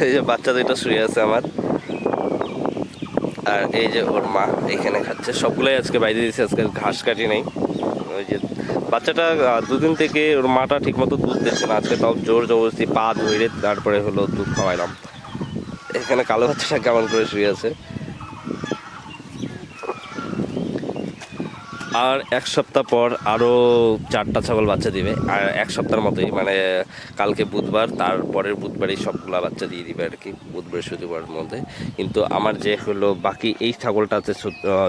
এই যে বাচ্চা দুটো শুয়ে আছে আমার, আর এই যে ওর মা এখানে খাচ্ছে। সবগুলোই আজকে বাইরে দিয়েছে, আজকে ঘাস কাটি নেই। ওই যে বাচ্চাটা দুদিন থেকে ওর মাটা ঠিকমতো দুধ দিচ্ছে না, আজকে তাও জোর জবরদস্তি পা ধরে তারপরে হলো দুধ খাওয়াইলাম। এখানে কালো বাচ্চাটা কেমন করে শুয়ে আছে। আর এক সপ্তাহ পর আরও 4টা ছাগল বাচ্চা দিবে, আর এক সপ্তাহের মতোই, মানে কালকে বুধবার, তারপরের বুধবারই সবগুলা বাচ্চা দিয়ে দিবে আর কি, বুধ বৃহস্পতিবারের মধ্যে। কিন্তু আমার যে হলো বাকি এই ছাগলটা আছে,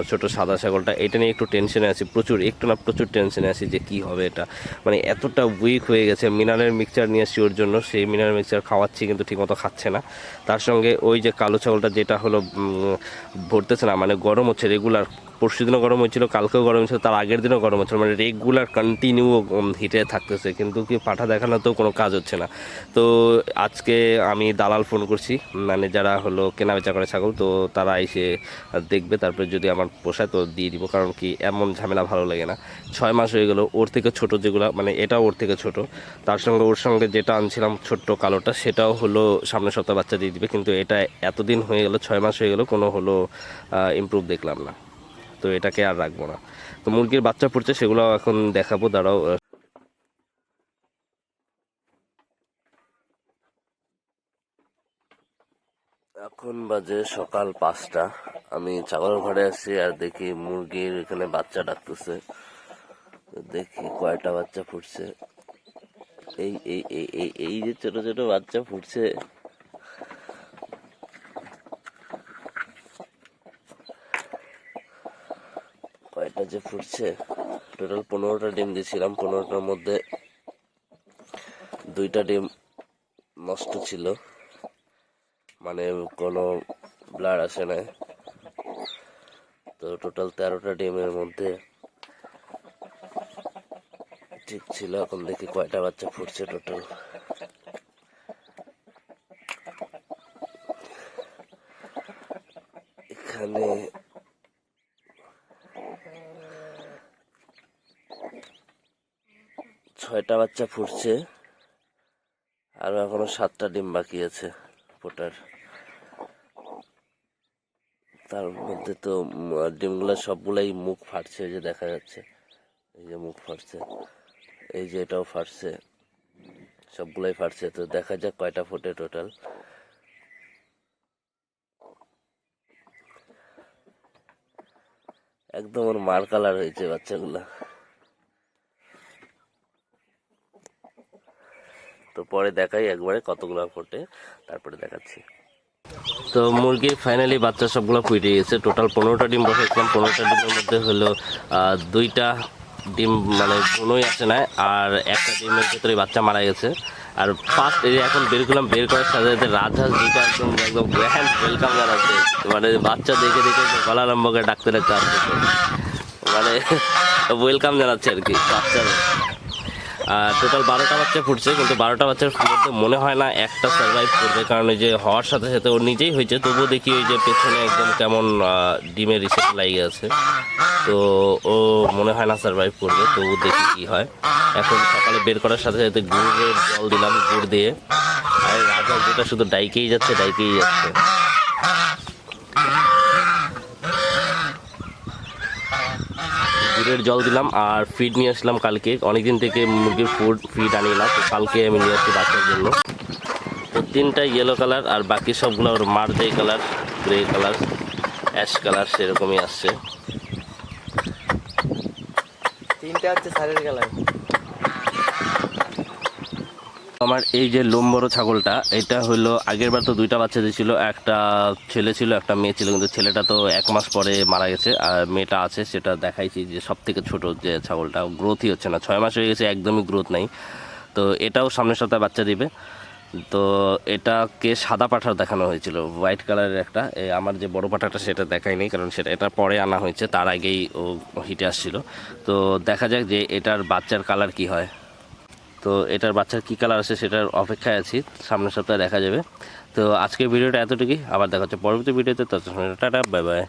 ছোট সাদা ছাগলটা, এটা নিয়ে একটু টেনশনে আছি, প্রচুর টেনশনে আছি যে কি হবে এটা। মানে এতটা উইক হয়ে গেছে। মিনারেল মিক্সচার নিয়ে আসছি ওর জন্য, সেই মিনারেল মিক্সচার খাওয়াচ্ছি কিন্তু ঠিকমতো খাচ্ছে না। তার সঙ্গে ওই যে কালো ছাগলটা যেটা হলো ভরতেছে না, মানে গরম হচ্ছে রেগুলার। পরশু দিনও গরম হয়েছিল, কালকেও গরম হয়েছিল, তার আগের দিনও গরম হচ্ছিল, মানে রেগুলার কন্টিনিউ হিটে থাকতেছে, কিন্তু কি পাঠা দেখানোতেও কোনো কাজ হচ্ছে না। তো আজকে আমি দালাল ফোন করছি, মানে যারা হলো কেনা বেচা করে ছাগল, তো তারা এসে দেখবে, তারপরে যদি আমার পোষায় তো দিয়ে দিব। কারণ কি এমন ঝামেলা ভালো লাগে না। 6 মাস হয়ে গেল, ওর থেকে ছোট যেগুলো, মানে এটাও ওর থেকে ছোট, তার সঙ্গে ওর সঙ্গে যেটা আনছিলাম ছোট্ট কালোটা, সেটাও হলো সামনের সপ্তাহ বাচ্চা দিয়ে দিবে। কিন্তু এটা এতদিন হয়ে গেল, 6 মাস হয়ে গেল, কোনো হলো ইমপ্রুভ দেখলাম না। তো এটাকে আর রাখবো না। তো মুরগির বাচ্চা পড়ছে, সেগুলো এখন দেখাবো, দাঁড়াও। এখন বাজে সকাল 5টা, আমি ছাগল ঘরে আসছি আর দেখি মুরগির এখানে বাচ্চা ডাকতেছে। দেখি কয়টা বাচ্চা ফুটছে। এই এই এই এই এই যে ছোট ছোট বাচ্চা ফুটছে, কয়টা যে ফুটছে। টোটাল 15টা ডিম দিয়েছিলাম, 15টার মধ্যে 2টা ডিম নষ্ট ছিল, মানে কোনো ব্লাড আসে না। তো টোটাল 13টা ডিমের মধ্যে ঠিক ছিল। এখন দেখি কয়টা বাচ্চা ফুটছে টোটাল। এখানে 6টা বাচ্চা ফুটছে, আর এখনো 7টা ডিম বাকি আছে ফোটার। তার মধ্যে তো ডিমগুলো সবগুলাই মুখ ফাটছে, এই যে দেখা যাচ্ছে, এই যে মুখ ফাটছে, এই যে এটাও ফাটছে, সবগুলাই ফাটছে। তো দেখা যাক কয়টা ফোটে টোটাল। একদম ওর মার কালার হয়েছে বাচ্চাগুলা। তো পরে দেখাই একবারে কতগুলো ফোটে, তারপরে দেখাচ্ছি। তো মুরগির ফাইনালি বাচ্চা সবগুলো ফুটে গেছে। টোটাল 15টা ডিম বসেছিলাম, 15টা ডিমের মধ্যে হলো 2টা ডিম মানে কোনোই আসে না, আর একটা ডিমের ভেতরে বাচ্চা মারা গেছে। আর ফার্স্ট এই এখন বের করলাম, বের করার সাথে সাথে রাজহাঁস দুটো একদম একদম গ্র্যান্ড ওয়েলকাম জানাচ্ছে, মানে বাচ্চা দেখে দেখে গলা আরম্ভ করে ডাকতে ডাকতে আসছে, মানে ওয়েলকাম জানাচ্ছে আর কি বাচ্চা। টোটাল 12টা বাচ্চা ফুটছে, কিন্তু 12টা বাচ্চার মধ্যে মনে হয় না একটা সার্ভাইভ করবে, কারণ ওই যে হওয়ার সাথে সাথে ওর নিজেই হয়েছে, তবুও দেখি ওই যে পেছনে একদম কেমন ডিমের রিসেপ্ট লাগিয়ে আছে। তো ও মনে হয় না সার্ভাইভ করবে, তবু দেখি কি হয়। এখন সকালে বের করার সাথে সাথে গুড়ের জল দিলাম, গুড় দিয়ে। আর রাজা যেটা শুধু ডাইকেই যাচ্ছে। গুড়ের জল দিলাম আর ফিড নিয়ে আসলাম কালকে, অনেকদিন থেকে মুরগির ফিড আনি না, তো কালকে আমি নিয়ে আসছি বাচ্চার জন্য। তো 3টা ইয়েলো কালার, আর বাকি সবগুলো ওর মার যে colour, grey colour, ash colour সেরকমই আসছে। 3টা হচ্ছে সারের কালার। আমার এই যে লোম বড় ছাগলটা, এটা হলো আগের বার তো 2টা বাচ্চা দিয়েছিল, একটা ছেলে ছিল একটা মেয়ে ছিল, কিন্তু ছেলেটা তো 1 মাস পরে মারা গেছে, আর মেয়েটা আছে, সেটা দেখাইছি যে সব থেকে ছোট যে ছাগলটা, গ্রোথই হচ্ছে না, 6 মাস হয়ে গেছে, একদমই গ্রোথ নাই। তো এটাও সামনের সপ্তাহে বাচ্চা দিবে। তো এটাকে সাদা পাঠার দেখানো হয়েছিল, হোয়াইট কালারের একটা। আমার যে বড় পাঠাটা সেটা দেখায়নি, কারণ সেটা এটা পরে আনা হয়েছে, তার আগেই ও হিটে আসছিল। তো দেখা যাক যে এটার বাচ্চার কালার কি হয়। তো এটার বাচ্চার কী কালার আছে সেটার অপেক্ষায় আছি, সামনের সপ্তাহে দেখা যাবে। তো আজকের ভিডিওটা এতটুকুই, আবার দেখা হচ্ছে পরবর্তী ভিডিওতে। ততক্ষণ টাটা, বাই বাই।